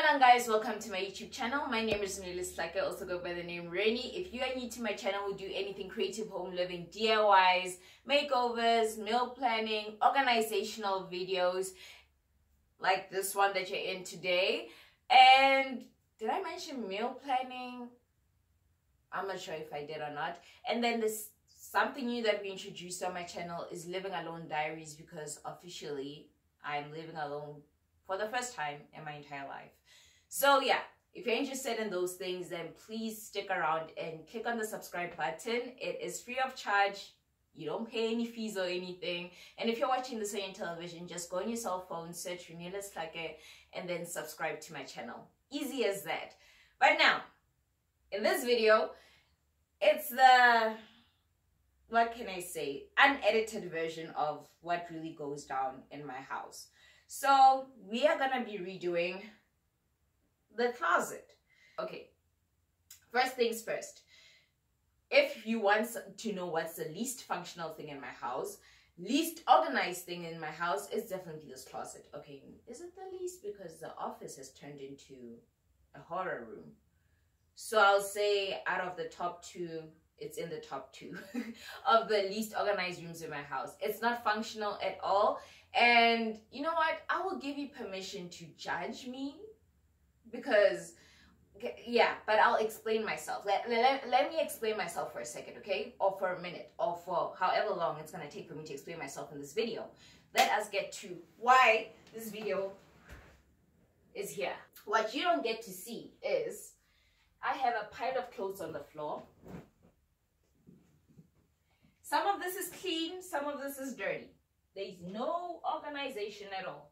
Dumelang guys, welcome to my YouTube channel. My name is Reneilwe, I also go by the name Reni. If you are new to my channel, we do anything creative, home living, DIYs, makeovers, meal planning, organizational videos like this one that you're in today. And did I mention meal planning? I'm not sure if I did or not. And then this something new that we introduced on my channel is living alone diaries, because officially I'm living alone for the first time in my entire life. So yeah, if you're interested in those things, then please stick around and click on the subscribe button. It is free of charge. You don't pay any fees or anything. And if you're watching this on your television, just go on your cell phone, search Reneilwe, and then subscribe to my channel. Easy as that. But now, in this video, it's the, what can I say, unedited version of what really goes down in my house. So we are gonna be redoing the closet. Okay, first things first. If you want to know what's the least functional thing in my house, least organized thing in my house, is definitely this closet. Okay, is it the least? Because the office has turned into a horror room. So I'll say out of the top two, it's in the top two of the least organized rooms in my house. It's not functional at all. And you know what? I will give you permission to judge me, because, yeah, but I'll explain myself. Let me explain myself for a second, okay? Or for a minute, or for however long it's going to take for me to explain myself in this video. Let us get to why this video is here. What you don't get to see is I have a pile of clothes on the floor. Some of this is clean, some of this is dirty. There's no organization at all.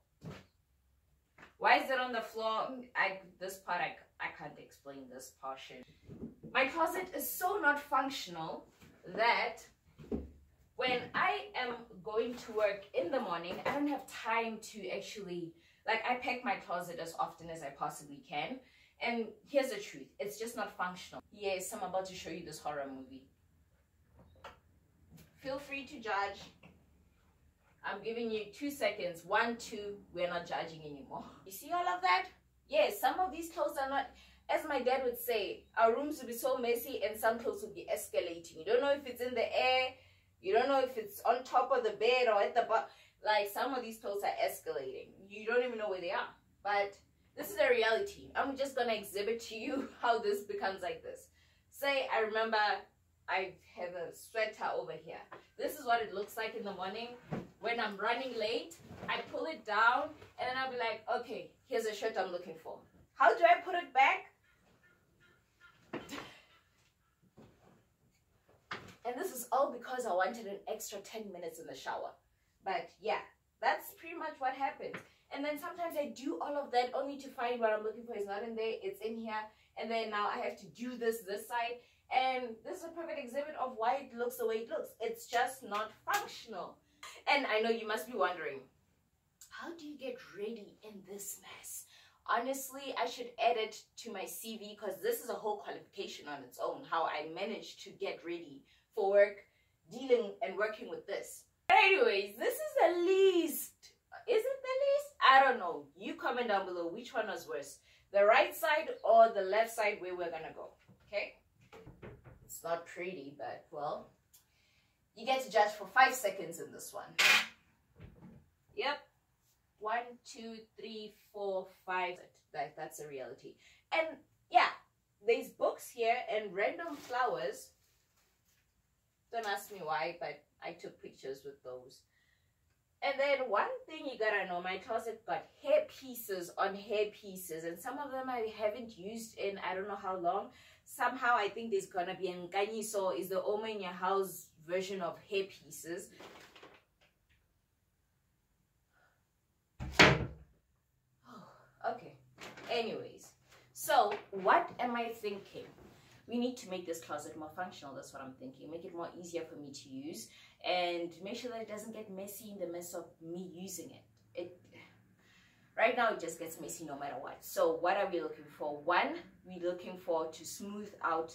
Why is it on the floor? This part, I can't explain this portion. My closet is so not functional that when I am going to work in the morning, I don't have time to actually, like, I pack my closet as often as I possibly can. And here's the truth, it's just not functional. Yes, I'm about to show you this horror movie. Feel free to judge. I'm giving you 2 seconds. 1, 2, we're not judging anymore. You see all of that? Yes, some of these clothes are not, as my dad would say, our rooms will be so messy and some clothes will be escalating. You don't know if it's in the air, you don't know if it's on top of the bed or at the bottom. Like, some of these clothes are escalating. You don't even know where they are. But this is a reality. I'm just gonna exhibit to you how this becomes like this. Say, I remember I have a sweater over here. This is what it looks like in the morning. When I'm running late, I pull it down and then I'll be like, okay, here's a shirt I'm looking for. How do I put it back? And this is all because I wanted an extra 10 minutes in the shower. But yeah, that's pretty much what happens. And then sometimes I do all of that only to find what I'm looking for is not in there, it's in here. And then now I have to do this side. And this is a perfect exhibit of why it looks the way it looks. It's just not functional. And I know you must be wondering, how do you get ready in this mess? Honestly, I should add it to my CV, because this is a whole qualification on its own, how I managed to get ready for work, dealing and working with this. But anyways, this is the least. Is it the least? I don't know. You comment down below which one was worse, the right side or the left side where we're gonna go, okay? It's not pretty, but well, you get to judge for 5 seconds in this one. Yep. 1, 2, 3, 4, 5. That's a reality. And yeah, there's books here and random flowers. Don't ask me why, but I took pictures with those. And then one thing you gotta know, my closet got hair pieces on hair pieces, and some of them I haven't used in I don't know how long. Somehow I think there's gonna be an Nkanyiso, is the Oma in your house version of hair pieces. Oh, okay. Anyways, so what am I thinking? We need to make this closet more functional. That's what I'm thinking. Make it more easier for me to use and make sure that it doesn't get messy in the midst of me using it. Right now, it just gets messy no matter what. So what are we looking for? One, we're looking for to smooth out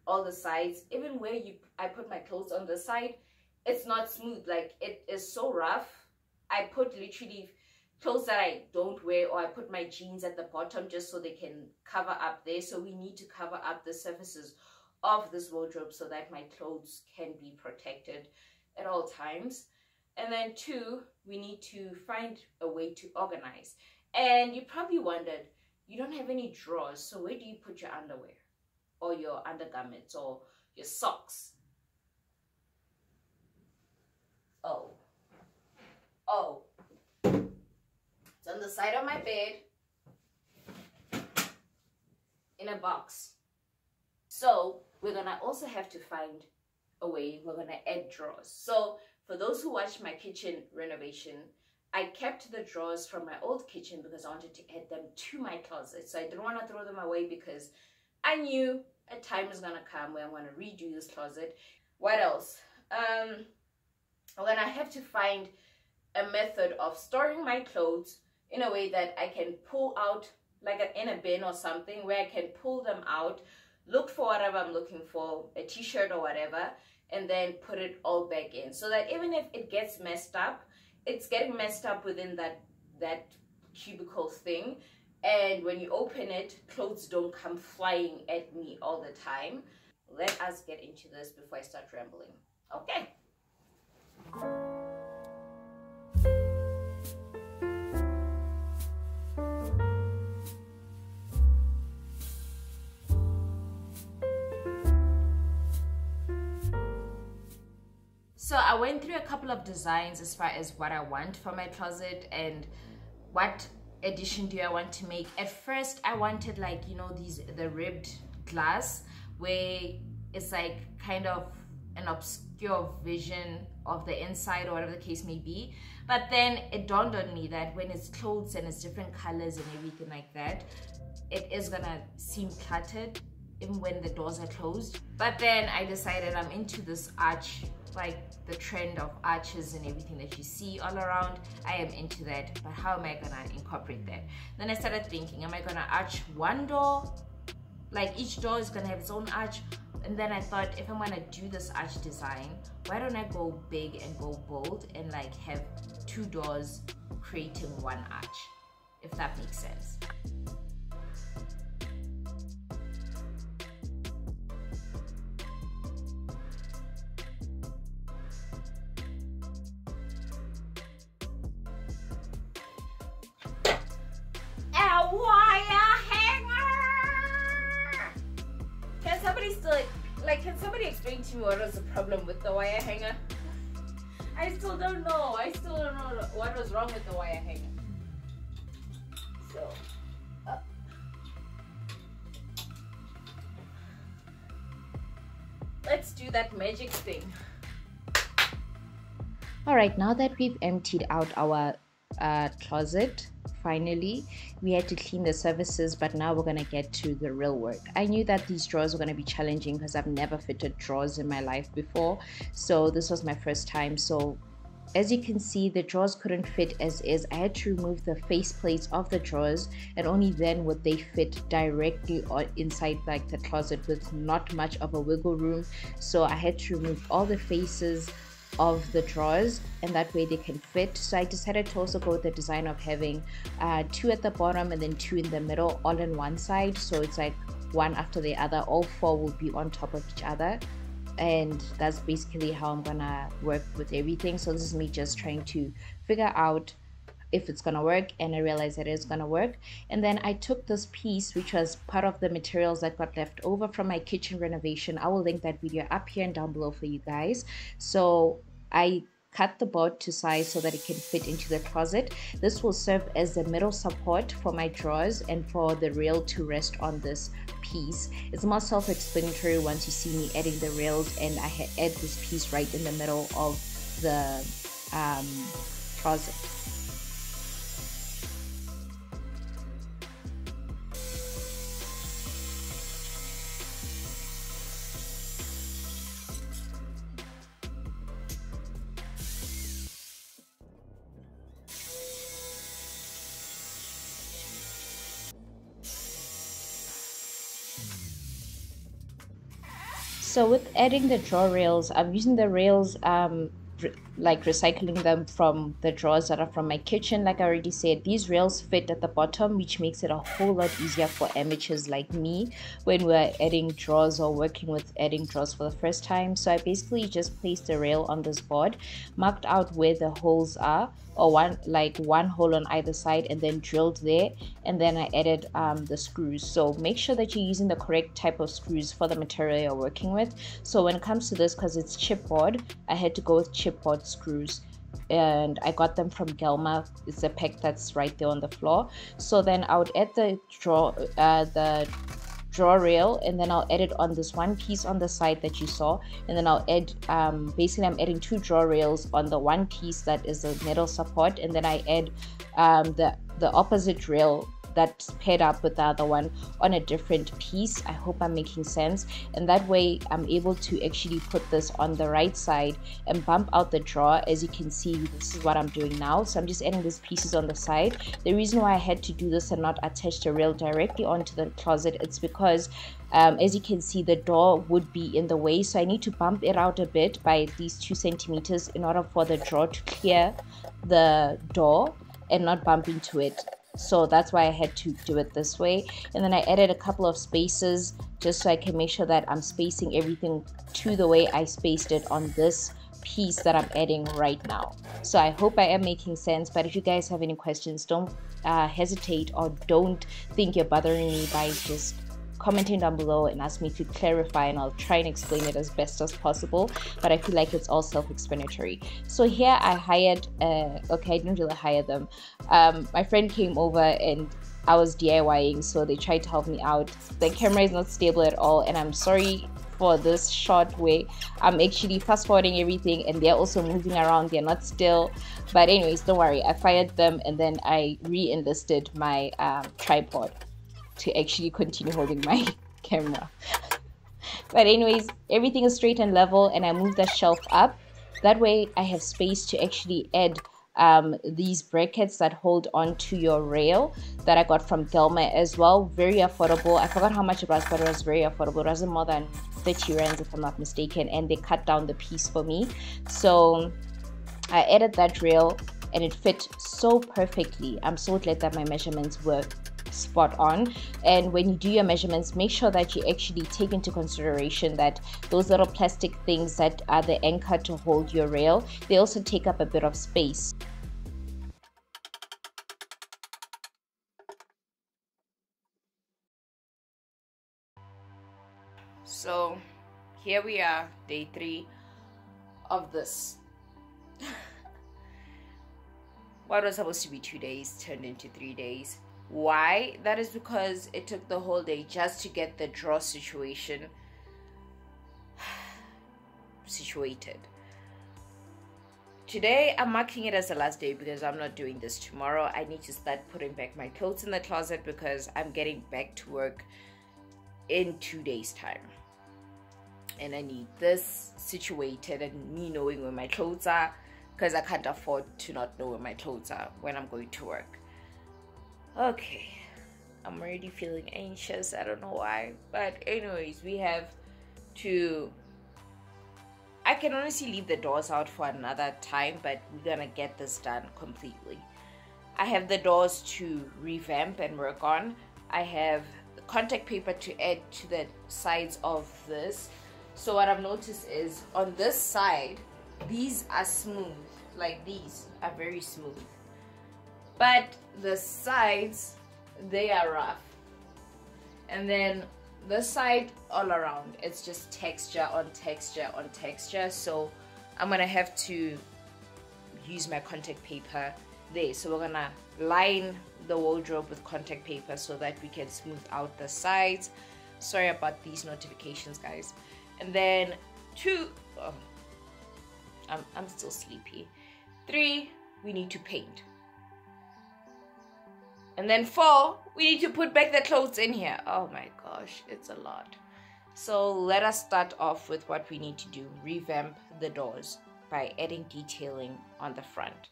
all the sides. Even where I put my clothes on the side, it's not smooth. Like, it is so rough. I put literally clothes that I don't wear, or I put my jeans at the bottom just so they can cover up there. So we need to cover up the surfaces of this wardrobe so that my clothes can be protected at all times. And then 2, we need to find a way to organize. And you probably wondered, you don't have any drawers, so where do you put your underwear or your undergarments or your socks? Oh, it's on the side of my bed in a box. So we're gonna also have to find a way, we're gonna add drawers. So for those who watched my kitchen renovation, I kept the drawers from my old kitchen because I wanted to add them to my closet. So I didn't want to throw them away because I knew a time is gonna come where I'm gonna redo this closet. What else? Then I have to find a method of storing my clothes in a way that I can pull out, like in a bin or something, where I can pull them out, look for whatever I'm looking for, a t-shirt or whatever, and then put it all back in, so that even if it gets messed up, it's getting messed up within that cubicle thing, and when you open it, clothes don't come flying at me all the time. Let us get into this before I start rambling. Okay. So I went through a couple of designs as far as what I want for my closet and what addition do I want to make. At first I wanted, like, you know, the ribbed glass where it's like kind of an obscure vision of the inside or whatever the case may be. But then it dawned on me that when it's clothes and it's different colors and everything like that, it is gonna seem cluttered even when the doors are closed. But then I decided I'm into this arch, like the trend of arches and everything that you see all around. I am into that, but how am I gonna incorporate that? Then I started thinking, am I gonna arch one door? Like each door is gonna have its own arch. And then I thought, if I'm gonna do this arch design, why don't I go big and go bold and like have 2 doors creating one arch, if that makes sense. Can somebody explain to me what was the problem with the wire hanger? I still don't know. I still don't know what was wrong with the wire hanger. So, let's do that magic thing. Alright, now that we've emptied out our closet, finally, we had to clean the surfaces, but now we're going to get to the real work. I knew that these drawers were going to be challenging because I've never fitted drawers in my life before, so this was my first time. So as you can see, the drawers couldn't fit as is. I had to remove the face plates of the drawers, and only then would they fit directly or inside like the closet with not much of a wiggle room. So I had to remove all the faces of the drawers, and that way they can fit. So I decided to also go with the design of having 2 at the bottom and then 2 in the middle, all in one side, so it's like one after the other. All 4 will be on top of each other, and that's basically how I'm gonna work with everything. So this is me just trying to figure out if it's gonna work, and I realized that it is gonna work. And then I took this piece, which was part of the materials that got left over from my kitchen renovation. I will link that video up here and down below for you guys. So I cut the board to size so that it can fit into the closet. This will serve as the middle support for my drawers and for the rail to rest on this piece. It's more self-explanatory once you see me adding the rails, and I add this piece right in the middle of the closet. So with adding the drawer rails, I'm using the rails like recycling them from the drawers that are from my kitchen. Like I already said, these rails fit at the bottom, which makes it a whole lot easier for amateurs like me when we're adding drawers or working with adding drawers for the first time. So I basically just placed the rail on this board, marked out where the holes are, or one hole on either side, and then drilled there, and then I added the screws. So make sure that you're using the correct type of screws for the material you're working with. So when it comes to this, because it's chipboard, I had to go with chipboard screws, and I got them from Gelma. It's a pack that's right there on the floor. So then I would add the draw rail, and then I'll add it on this one piece on the side that you saw, and then I'll add basically I'm adding 2 draw rails on the one piece that is a metal support, and then I add the opposite rail that's paired up with the other one on a different piece. I hope I'm making sense, and that way I'm able to actually put this on the right side and bump out the drawer. As you can see, this is what I'm doing now. So I'm just adding these pieces on the side. The reason why I had to do this and not attach the rail directly onto the closet, it's because as you can see, the door would be in the way, so I need to bump it out a bit by at least 2 centimeters in order for the drawer to clear the door and not bump into it. So that's why I had to do it this way. And then I added a couple of spaces just so I can make sure that I'm spacing everything to the way I spaced it on this piece that I'm adding right now. So I hope I am making sense, but if you guys have any questions, don't hesitate, or don't think you're bothering me by just commenting down below and ask me to clarify, and I'll try and explain it as best as possible, but I feel like it's all self-explanatory. So here I hired okay, I didn't really hire them. My friend came over and I was DIYing, so they tried to help me out. The camera is not stable at all, and I'm sorry for this short way. I'm actually fast forwarding everything, and they're also moving around, they're not still. But anyways, don't worry, I fired them, and then I re-enlisted my tripod to actually continue holding my camera. But anyways, everything is straight and level, and I moved the shelf up. That way I have space to actually add these brackets that hold on to your rail that I got from Gelma as well. Very affordable. I forgot how much it was, but it was very affordable. It wasn't more than 30 rands if I'm not mistaken, and they cut down the piece for me. So I added that rail and it fit so perfectly. I'm so glad that my measurements were spot on. And when you do your measurements, make sure that you actually take into consideration that those little plastic things that are the anchor to hold your rail, they also take up a bit of space. So here we are, day 3 of this. What was supposed to be 2 days turned into 3 days. Why? That is because it took the whole day just to get the drawer situated. Today I'm marking it as the last day because I'm not doing this tomorrow. I need to start putting back my clothes in the closet because I'm getting back to work in 2 days time, and I need this situated and me knowing where my clothes are, because I can't afford to not know where my clothes are when I'm going to work. Okay, I'm already feeling anxious. I don't know why, but anyways, we have to, I can honestly leave the doors out for another time, but we're gonna get this done completely. I have the doors to revamp and work on. I have the contact paper to add to the sides of this. So what I've noticed is on this side, these are smooth, like these are very smooth, but the sides, they are rough. And then the side all around, it's just texture on texture on texture. So I'm gonna have to use my contact paper there. So we're gonna line the wardrobe with contact paper so that we can smooth out the sides. Sorry about these notifications, guys. And then 2, oh, I'm still sleepy. 3, we need to paint. And then 4, we need to put back the clothes in here. Oh my gosh, it's a lot. So let us start off with what we need to do. Revamp the doors by adding detailing on the front.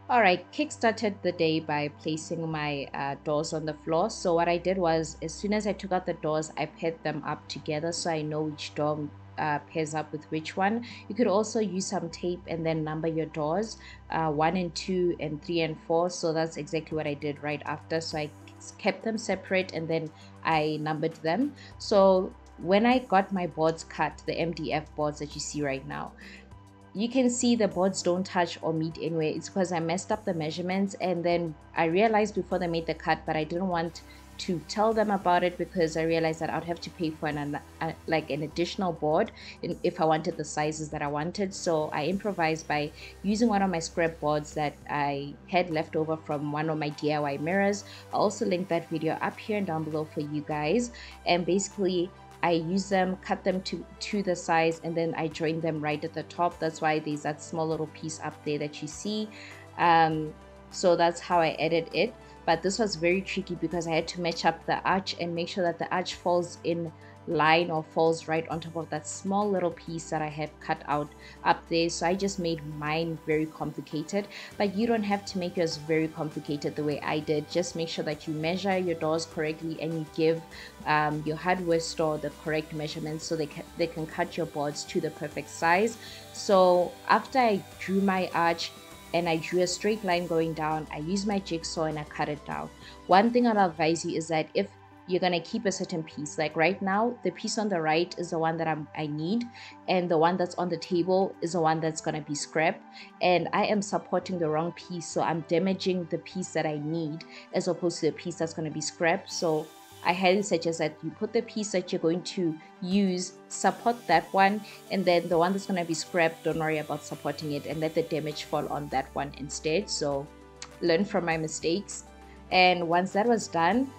Alright, kickstarted the day by placing my doors on the floor. So what I did was, as soon as I took out the doors, I paired them up together so I know which door pairs up with which one. You could also use some tape and then number your doors, 1 and 2 and 3 and 4. So that's exactly what I did right after. So I kept them separate and then I numbered them. So when I got my boards cut, the MDF boards that you see right now, you can see the boards don't touch or meet anywhere. It's because I messed up the measurements, and then I realized before they made the cut, but I didn't want to tell them about it because I realized that I'd have to pay for an additional board if I wanted the sizes that I wanted. So I improvised by using one of my scrap boards that I had left over from one of my DIY mirrors. I'll also link that video up here and down below for you guys. And basically I use them, cut them to the size, and then I join them right at the top. That's why there's that small little piece up there that you see. So that's how I added it. But this was very tricky because I had to match up the arch and make sure that the arch falls in line or falls right on top of that small little piece that I have cut out up there. So I just made mine very complicated, but you don't have to make yours very complicated the way I did. Just make sure that you measure your doors correctly and you give your hardware store the correct measurements so they can cut your boards to the perfect size. So after I drew my arch and I drew a straight line going down, I used my jigsaw and I cut it down. One thing I'll advise you is that if you're gonna keep a certain piece, like right now the piece on the right is the one that I need, and the one that's on the table is the one that's gonna be scrap, and I am supporting the wrong piece, so I'm damaging the piece that I need as opposed to the piece that's gonna be scrap. So I highly suggest that you put the piece that you're going to use, support that one, and then the one that's going to be scrapped, don't worry about supporting it and let the damage fall on that one instead. So learn from my mistakes. And once that was done,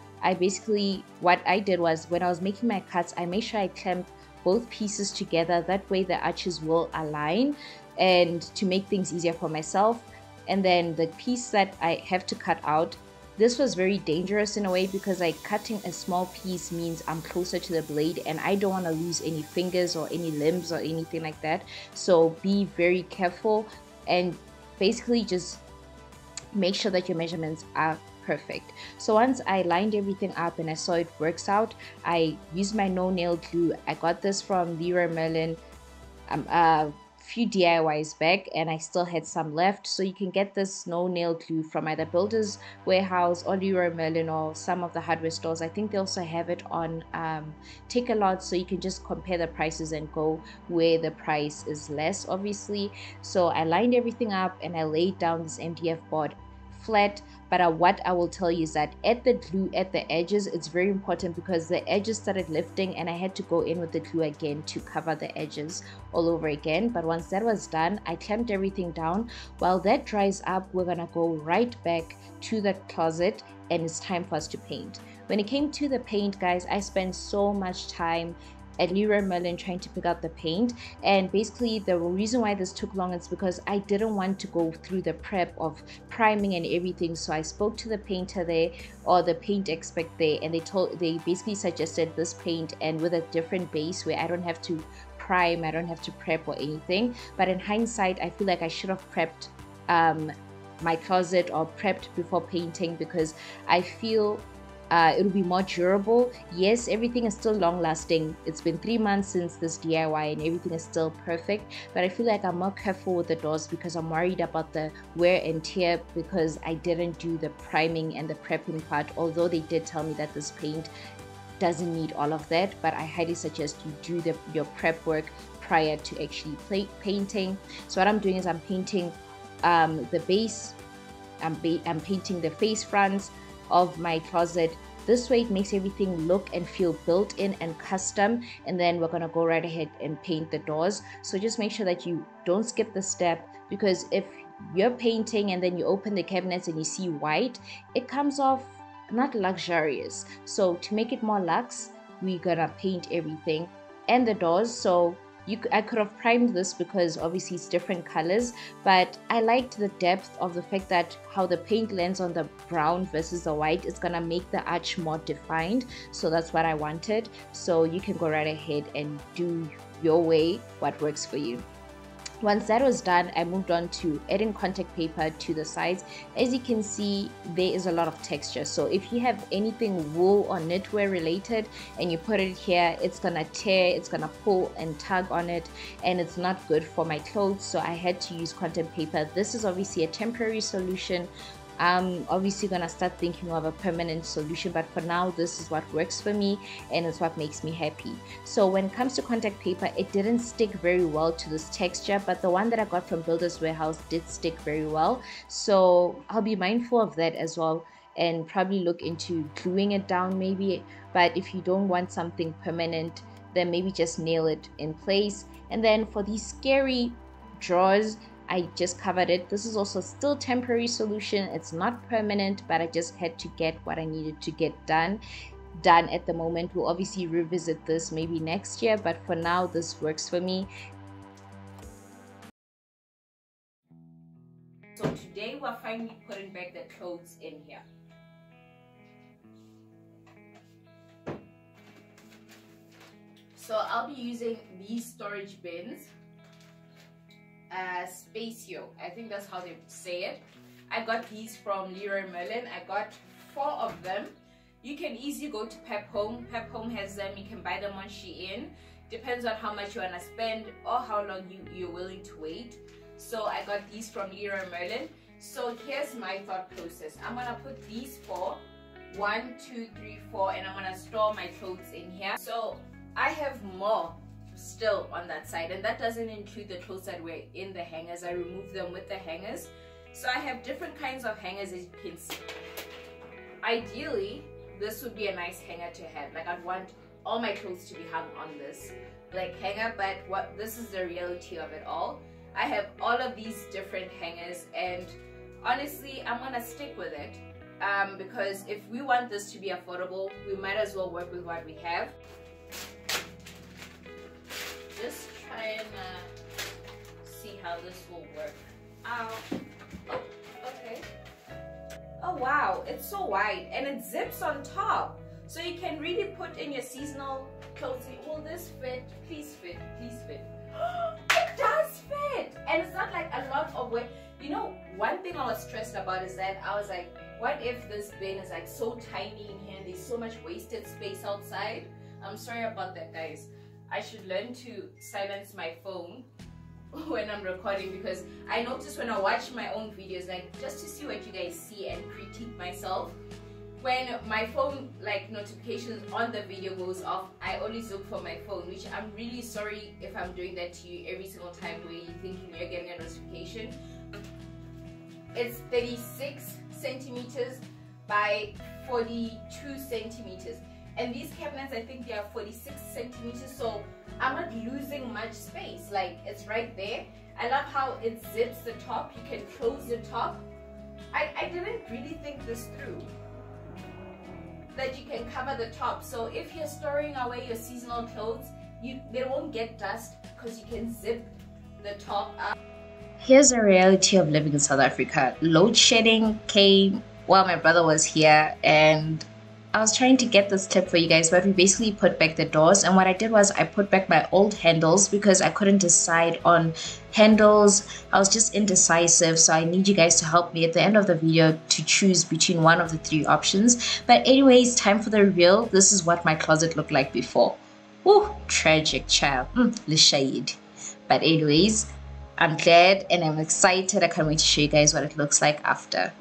what I did was when I was making my cuts, I made sure I clamped both pieces together. That way the arches will align and to make things easier for myself. And then the piece that I have to cut out, this was very dangerous in a way because cutting a small piece means I'm closer to the blade and I don't want to lose any fingers or any limbs or anything like that. So be very careful and basically just make sure that your measurements are perfect. So once I lined everything up and I saw it works out, I used my no nail glue. I got this from Leroy Merlin few DIYs back and I still had some left. So you can get this no nail glue from either Builders Warehouse or Leroy Merlin or some of the hardware stores. I think they also have it on Take-A-Lot, so you can just compare the prices and go where the price is less, obviously. So I lined everything up and I laid down this MDF board flat. But what I will tell you is that at the glue at the edges, it's very important because the edges started lifting and I had to go in with the glue again to cover the edges all over again. But once that was done, I clamped everything down. While that dries up, we're gonna go right back to the closet and it's time for us to paint. When it came to the paint, guys, I spent so much time at Leroy Merlin trying to pick out the paint, and basically the reason why this took long is because I didn't want to go through the prep of priming and everything. So I spoke to the painter there, or the paint expert there, and they basically suggested this paint and with a different base where I don't have to prime, I don't have to prep or anything. But in hindsight, I feel like I should have prepped my closet or prepped before painting because I feel it'll be more durable. Yes, everything is still long lasting. It's been 3 months since this DIY and everything is still perfect, but I feel like I'm more careful with the doors because I'm worried about the wear and tear because I didn't do the priming and the prepping part, although they did tell me that this paint doesn't need all of that. But I highly suggest you do your prep work prior to actually painting. So what I'm doing is I'm painting the base, I'm painting the face fronts of my closet. This way it makes everything look and feel built in and custom, and then we're gonna go right ahead and paint the doors. So just make sure that you don't skip the step, because if you're painting and then you open the cabinets and you see white, it comes off not luxurious. So to make it more luxe, we're gonna paint everything and the doors. So I could have primed this because obviously it's different colors, but I liked the depth of the fact that how the paint lands on the brown versus the white is gonna make the arch more defined. So that's what I wanted. So you can go right ahead and do your way what works for you. Once that was done, I moved on to adding contact paper to the sides. As you can see, there is a lot of texture. So if you have anything wool or knitwear related and you put it here, it's gonna tear, it's gonna pull and tug on it, and it's not good for my clothes. So I had to use contact paper. This is obviously a temporary solution. I'm obviously gonna start thinking of a permanent solution, but for now this is what works for me and it's what makes me happy. So when it comes to contact paper, it didn't stick very well to this texture, but the one that I got from Builders Warehouse did stick very well. So I'll be mindful of that as well and probably look into gluing it down maybe. But if you don't want something permanent, then maybe just nail it in place. And then for these scary drawers, I just covered it. This is also still temporary solution. It's not permanent, but I just had to get what I needed to get done at the moment. We'll obviously revisit this maybe next year, but for now this works for me. So today we're finally putting back the clothes in here. So I'll be using these storage bins. Spacio, I think that's how they say it. I got these from Leroy Merlin. I got 4 of them. You can easily go to Pep Home. Pep Home has them. You can buy them on Shein. Depends on how much you want to spend or how long you're willing to wait. So I got these from Leroy Merlin. So here's my thought process. I'm gonna put these 4, 1, 2, 3, 4, and I'm gonna store my clothes in here. So I have more still on that side, and that doesn't include the clothes that were in the hangers. I removed them with the hangers. So I have different kinds of hangers, as you can see. Ideally this would be a nice hanger to have. Like, I'd want all my clothes to be hung on this like hanger, but this is the reality of it all. I have all of these different hangers, and honestly I'm gonna stick with it because if we want this to be affordable, we might as well work with what we have. Just try and see how this will work out. Oh, okay. Oh wow, it's so wide and it zips on top, so you can really put in your seasonal clothes. Will this fit? Please fit, please fit. It does fit, and it's not like a lot of weight. You know, one thing I was stressed about is that I was like, what if this bin is like so tiny in here and there's so much wasted space outside? I'm sorry about that, guys. I should learn to silence my phone when I'm recording, because I notice when I watch my own videos, like just to see what you guys see and critique myself, when my phone like notifications on the video goes off, I always look for my phone, which I'm really sorry if I'm doing that to you every single time where you're thinking you're getting a notification. It's 36 centimeters by 42 centimeters. And these cabinets, I think they are 46 centimeters, so I'm not losing much space. Like, it's right there. I love how it zips the top. You can close the top. I didn't really think this through, that you can cover the top. So if you're storing away your seasonal clothes, they won't get dust because you can zip the top up. Here's the reality of living in South Africa. Load shedding came while my brother was here, and I was trying to get this clip for you guys, but we basically put back the doors, and what I did was I put back my old handles because I couldn't decide on handles. I was just indecisive, so I need you guys to help me at the end of the video to choose between one of the 3 options. But anyways, time for the reveal. This is what my closet looked like before. Ooh, tragic, child. Lishayid. But anyways, I'm glad and I'm excited. I can't wait to show you guys what it looks like after.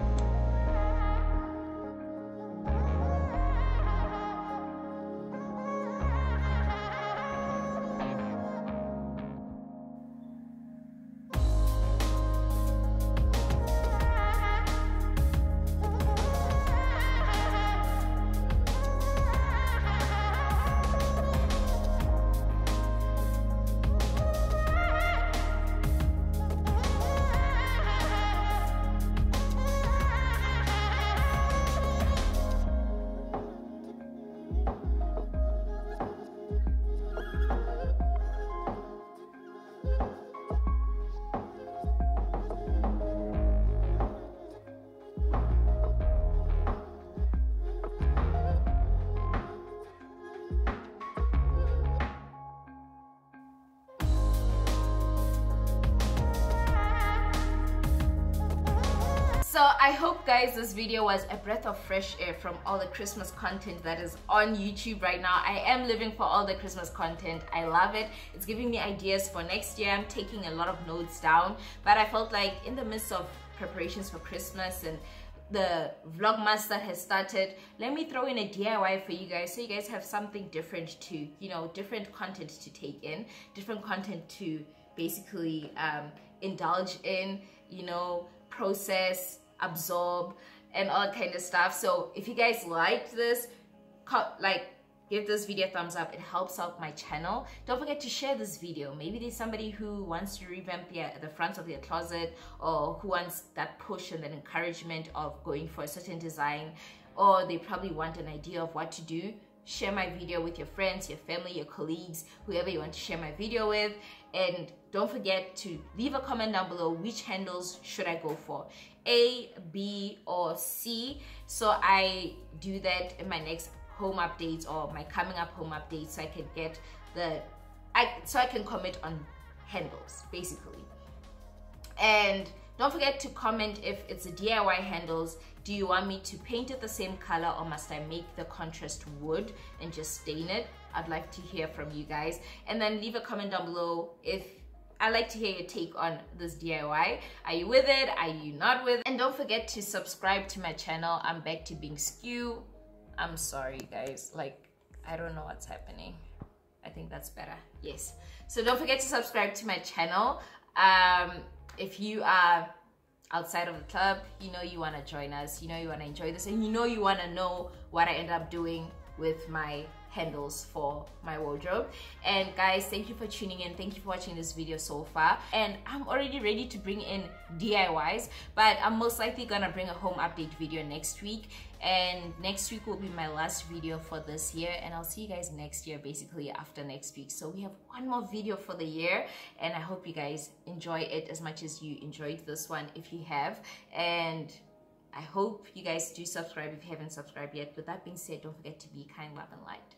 I hope, guys, this video was a breath of fresh air from all the Christmas content that is on YouTube right now. I am living for all the Christmas content. I love it. It's giving me ideas for next year. I'm taking a lot of notes down, but I felt like in the midst of preparations for Christmas and the vlogmas that has started, let me throw in a DIY for you guys, so you guys have something different to, you know, different content to take in, different content to basically indulge in, you know, process, absorb, and all that kind of stuff. So if you guys liked this, give this video a thumbs up. It helps out my channel. Don't forget to share this video. Maybe there's somebody who wants to revamp the front of their closet, or who wants that push and that encouragement of going for a certain design, or they probably want an idea of what to do. Share my video with your friends, your family, your colleagues, whoever you want to share my video with. And don't forget to leave a comment down below, which handles should I go for, A, B, or C, so I do that in my next home updates or my coming up home updates, so I can get so I can comment on handles basically. And don't forget to comment if it's a DIY handles. Do you want me to paint it the same color, or must I make the contrast wood and just stain it? I'd like to hear from you guys. And then leave a comment down below if I'd like to hear your take on this DIY. Are you with it? Are you not with it? And don't forget to subscribe to my channel. I'm back to being skew. I'm sorry, guys. Like, I don't know what's happening. I think that's better. Yes. So don't forget to subscribe to my channel. If you are outside of the club, you know you want to join us, you know you want to enjoy this, and you know you want to know what I end up doing with my handles for my wardrobe. And guys, thank you for tuning in. Thank you for watching this video so far. And I'm already ready to bring in DIYs, but I'm most likely gonna bring a home update video next week. And next week will be my last video for this year, and I'll see you guys next year, basically after next week. So we have one more video for the year, and I hope you guys enjoy it as much as you enjoyed this one, if you have. And I hope you guys do subscribe if you haven't subscribed yet. With that being said, don't forget to be kind, love, and light.